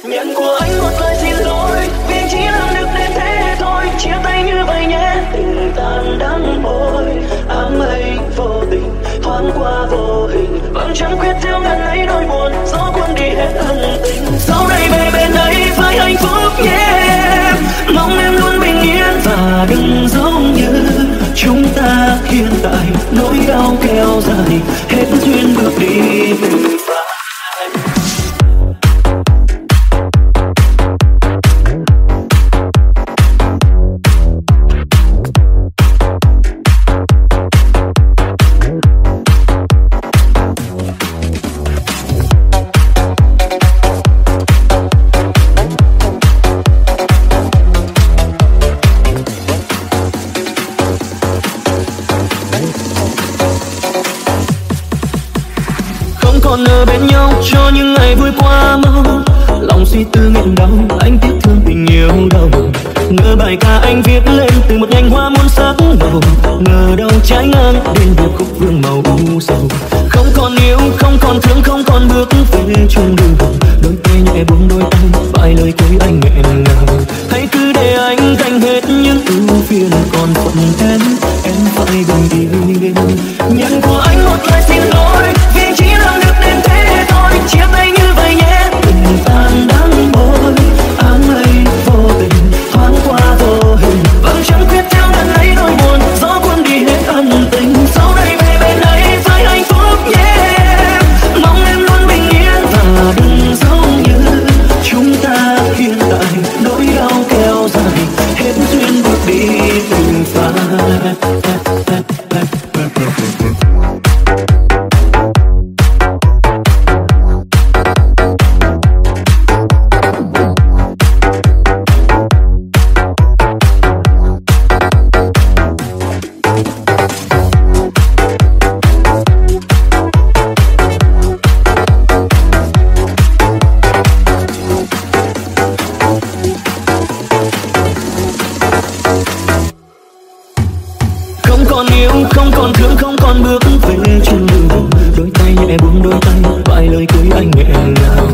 Nhận của anh một lời xin lỗi vì chỉ làm được đến thế thôi. Chia tay như vậy nhé, tình tan đắng môi. Áng mây vô tình thoáng qua vô hình, vẫn chẳng quyết theo ngần ấy nỗi buồn. Gió cuốn đi hết ân tình. Sau này về bên đây phải hạnh phúc nhé. Mong em luôn bình yên và đừng giống như chúng ta hiện tại. Nỗi đau kéo dài hết duyên bước đi mình phải. Còn ở bên nhau cho những ngày vui qua mau. Lòng suy tư nghẹn đau, anh tiếc thương tình yêu đâu. Ngờ bài ca anh viết lên từ một nhành hoa muôn sắc màu. Ngờ đâu trái ngang đến điệp khúc vương màu u sầu. Không còn yêu, không còn thương, không còn bước về chung đường. Đôi tay nhẹ buông đôi tay, vài lời cuối anh nghẹn ngào. Hãy cứ để anh gánh hết những ưu phiền, còn phần em phải bình yên. Nhận của anh một lời xin lỗi vì chỉ làm được đến thế thôi. Chia tay như vậy nhé, tình tan đắng môi. Áng mây vô tình thoáng qua vô hình, vẫn chẳng quyết theo ngần ấy nỗi buồn. Gió cuốn đi hết ân tình. Sau này về bên đây phải hạnh phúc nhé. Mong em luôn bình yên và đừng giống như chúng ta hiện tại. Nỗi đau kéo dài hết duyên bước đi mình phải. Không còn yêu, không còn thương, không còn bước về chung đường. Đôi tay nhẹ buông đôi tay, vài lời cuối anh nghẹn ngào.